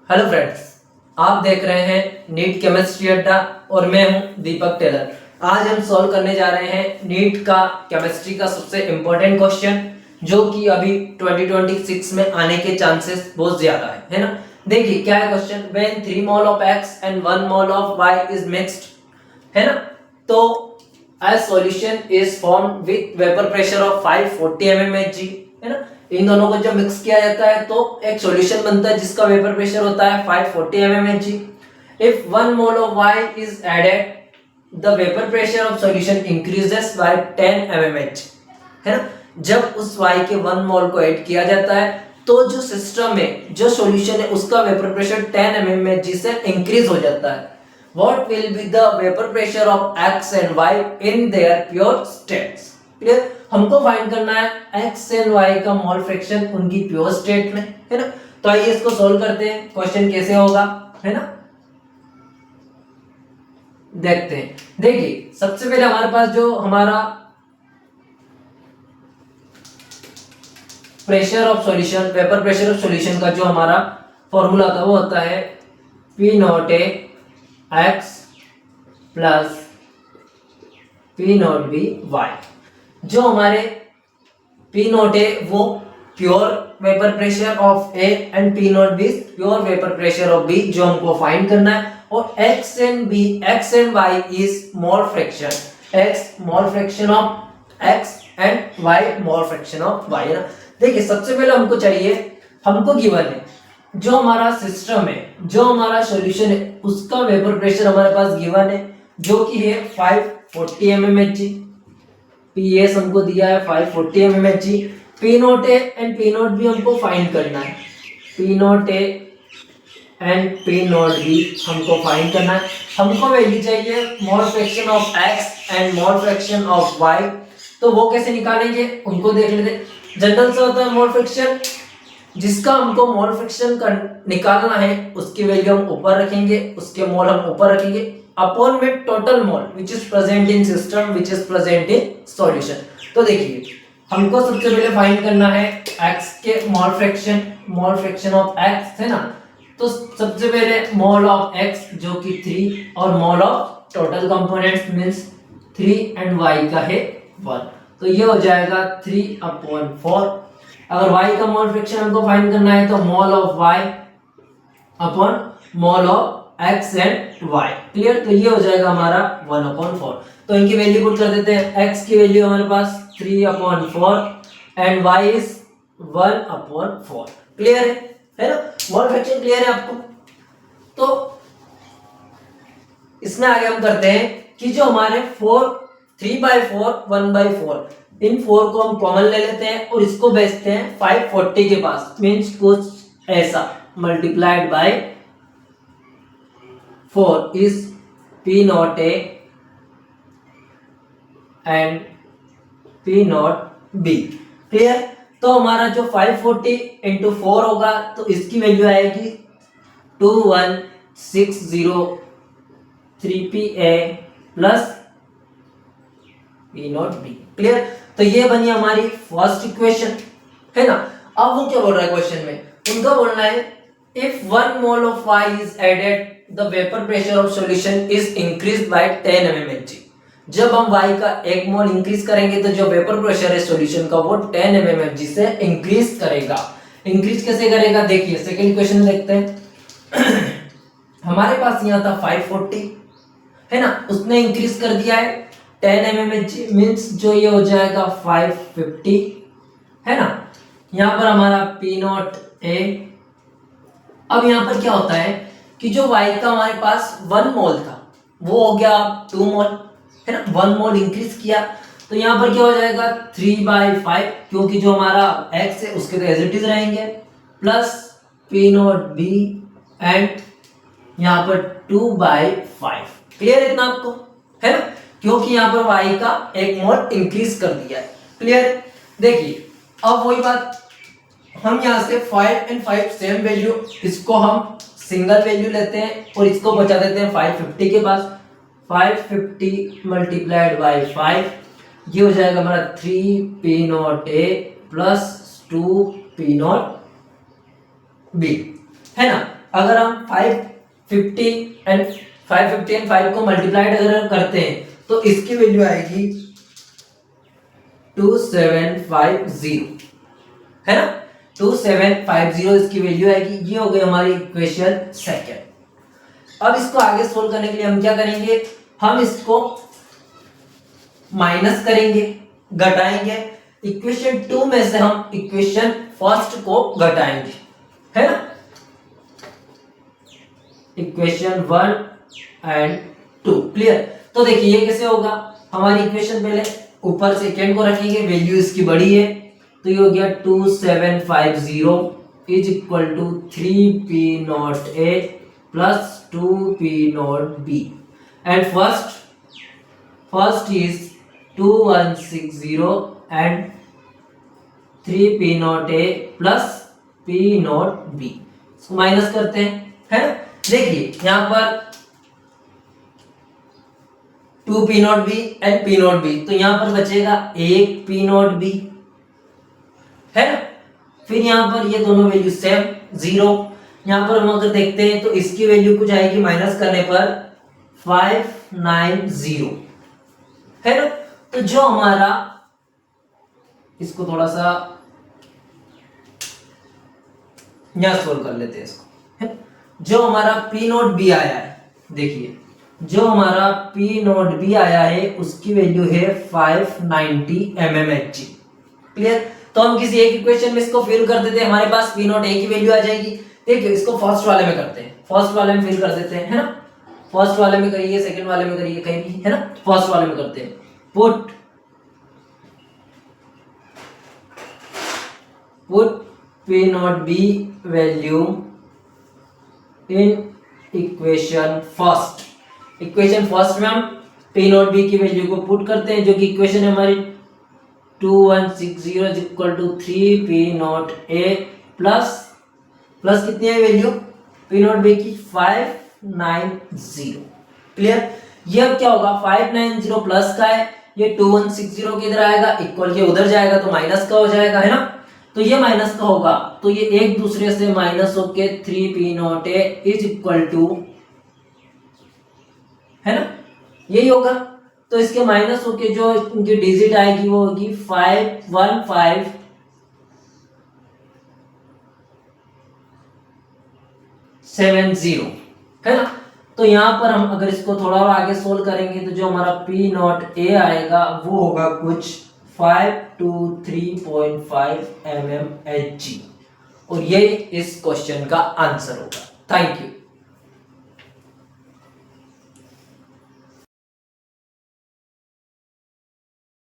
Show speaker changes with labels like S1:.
S1: Hello friends, आप देख रहे हैं नीट केमिस्ट्री अड्डा और मैं हूं दीपक टेलर। आज हम सॉल्व करने जा रहे हैं नीट का केमिस्ट्री का सबसे इम्पोर्टेंट क्वेश्चन जो कि अभी 2026 में आने के चांसेस बहुत ज्यादा है ना। देखिए क्या है question, when 3 mole of x and 1 mole of y is mixed, है ना। तो a solution is formed with vapor pressure of 540 mmHg, है ना। इन दोनों को जब मिक्स किया जाता है तो एक सॉल्यूशन बनता है जिसका वेपर प्रेशर होता है 540 mmHg। If 1 mole of y is added, the vapour pressure of solution increases by 10 mmHg, है ना। जब उस y के 1 मोल को ऐड किया जाता है तो जो सिस्टम में जो सॉल्यूशन है उसका वेपर प्रेशर 10 mmHg से इंक्रीज हो जाता है। What will be the vapor pressure of x and y in their pure states? Clear, हमको फाइंड करना है x and y का मोल फ्रैक्शन उनकी प्योर स्टेट में, है ना। तो आइए इसको सॉल्व करते हैं। क्वेश्चन कैसे होगा, है ना, देखते हैं। देखिए सबसे पहले हमारे पास जो हमारा pressure of solution, vapour pressure of solution का जो हमारा फॉर्मूला था वो होता है P not a x plus P not be y। जो हमारे P नॉट ए वो pure vapour pressure of A and P not be pure vapour pressure of B जो हमको फाइंड करना है। और x and y is mole fraction, x mole fraction of x and y mole fraction of y, है ना। देखिए सबसे पहले हमको चाहिए, हमको गिवन है जो हमारा सिस्टम है, जो हमारा सॉल्यूशन है उसका वेपर प्रेशर हमारे पास गिवन है जो कि है 540 mmHg। पीएस हमको दिया है 540 mmHg। P not A and P not be हमको फाइंड करना है। P not A and P not be हमको फाइंड करना है। हमको वैल्यू चाहिए mole fraction of x and mole fraction of y। तो वो कैसे निकालेंगे उनको देख लेते हैं। जनरल से होता है मोल फ्रैक्शन, जिसका हमको मोल फ्रैक्शन निकालना है उसकी वैल्यू हम ऊपर रखेंगे, उसके मोल हम ऊपर रखेंगे अपॉन में total mole which is present in system which is present in solution. तो देखिए हमको सबसे पहले फाइंड करना है x के मोल फ्रैक्शन ऑफ x, है ना। तो सबसे पहले मोल ऑफ x जो कि 3 और mole of total components means 3 and y का है 1, तो ये हो जाएगा 3/4। अगर y का मोल फ्रैक्शन हमको फाइंड करना है तो मोल of y upon mole of x and y, clear. तो ये हो जाएगा हमारा 1/4। तो इनकी वैल्यू पुट कर देते हैं। x की वैल्यू हमारे पास 3/4 एंड y इज 1/4, क्लियर है ना। मोल फ्रैक्शन क्लियर है आपको। तो इसमें आगे हम करते हैं कि जो हमारे 3/4 1/4, इन 4 को हम कॉमन ले लेते हैं और इसको भेजते हैं 540 के पास, मींस कुछ ऐसा multiplied by 4 is P not A and P not be, clear. तो हमारा जो 540 इंटू 4 होगा तो इसकी वैल्यू आएगी 21603PA plus P not be, clear. तो ये बनी हमारी फर्स्ट इक्वेशन, है ना। अब वो क्या बोल रहा है क्वेश्चन में, उनका बोलना है if 1 mole of y is added the vapour pressure of solution is increased by 10 mmHg। जब हम y का 1 मोल इंक्रीज करेंगे तो जो वेपर प्रेशर है सॉल्यूशन का वो 10 mmHg से इंक्रीज करेगा। इंक्रीज कैसे करेगा, देखिए सेकंड इक्वेशन देखते हैं। हमारे पास यहाँ था 540, है ना, उसने इंक्रीज कर दिया है 10 mmHg मींस जो ये हो जाएगा 550, है ना। यहाँ पर हमारा P नॉट ए। अब यहाँ पर क्या होता है कि जो y का हमारे पास 1 मोल था वो हो गया 2 मोल, है ना। 1 मोल इंक्रीज किया तो यहाँ पर क्या हो जाएगा 3/5, क्योंकि जो हमारा x है उसके तो एज इट इज रहेंगे, plus P not be and यहाँ पर 2/5, क्लियर है इतना आपको, है ना, क्योंकि यहाँ पर y का 1 मोल इंक्रीज कर दिया है, क्लियर। देखिए अब वही बात, हम यहाँ से 5 and 5 सेम वैल्यू, इसको हम सिंगल वैल्यू लेते हैं और इसको बचा देते हैं 550 के पास। 550 मल्टीप्लाइड बाय 5, ये हो जाएगा हमारा 3P not a plus 2P not be, है ना। अगर हम 550 एंड 5 को मल्टीप्लाइड अगर करते हैं तो इसकी वैल्यू आएगी 2750, है ना। 2750 इसकी वैल्यू आएगी। ये हो गई हमारी इक्वेशन सेकंड। अब इसको आगे सोल्व करने के लिए हम क्या करेंगे, हम इसको माइनस करेंगे, घटाएंगे। इक्वेशन 2 में से हम इक्वेशन फर्स्ट को घटाएंगे, है ना। Equation 1 and 2 clear. तो देखिए ये कैसे होगा, हमारी इक्वेशन पहले ऊपर सेकेंड को रखेंगे, वैल्यू इसकी बड़ी है, तो ये हो गया 2750 is equal to 3p0a plus 2p0b and first is 2160 and 3p0a plus p0b। इसको माइनस करते हैं, है ना। देखिए यहां पर 2p0b एंड p0b, तो यहां पर बचेगा एक p0b, है ना। फिर यहां पर ये दोनों वैल्यू सेम 0। यहां पर हम अगर देखते हैं तो इसकी वैल्यू कुछ आएगी माइनस करने पर 590, है ना। तो जो हमारा, इसको थोड़ा सा यहां सोल्व कर लेते हैं इसको, है? जो हमारा p0b आया है, देखिए जो हमारा p0b आया है उसकी वैल्यू है 590 mmHg, क्लियर। तो हम किसी एक इक्वेशन में इसको फिल कर देते हैं, हमारे पास p0a की वैल्यू आ जाएगी। देखिए इसको फर्स्ट वाले में करते हैं, फर्स्ट वाले में फिल कर देते हैं, है ना। फर्स्ट वाले में करिए, सेकंड वाले में करिए, कहीं भी, है ना। फर्स्ट वाले में करते हैं, put p0b value in equation first. Equation first में हम p0b की वैल्यू को पुट करते हैं, जो कि इक्वेशन है हमारी 2160 is equal to 3p0a plus कितनी है वैल्यू p0b की 590, क्लियर। ये अब क्या होगा, 590 प्लस का है, ये 2160 के इधर आएगा, इक्वल के उधर जाएगा तो माइनस का हो जाएगा, है ना। तो ये माइनस का होगा, तो ये एक दूसरे से माइनस होके 3p0a इज इक्वल टू, है ना, यही होगा। तो इसके माइनस होके जो इनकी डिजिट आएगी वो होगी 51570, है ना। तो यहां पर हम अगर इसको थोड़ा और आगे सोल्व करेंगे तो जो हमारा p0a आएगा वो होगा कुछ 523.5 mmHg, और ये इस क्वेश्चन का आंसर होगा। Thank you.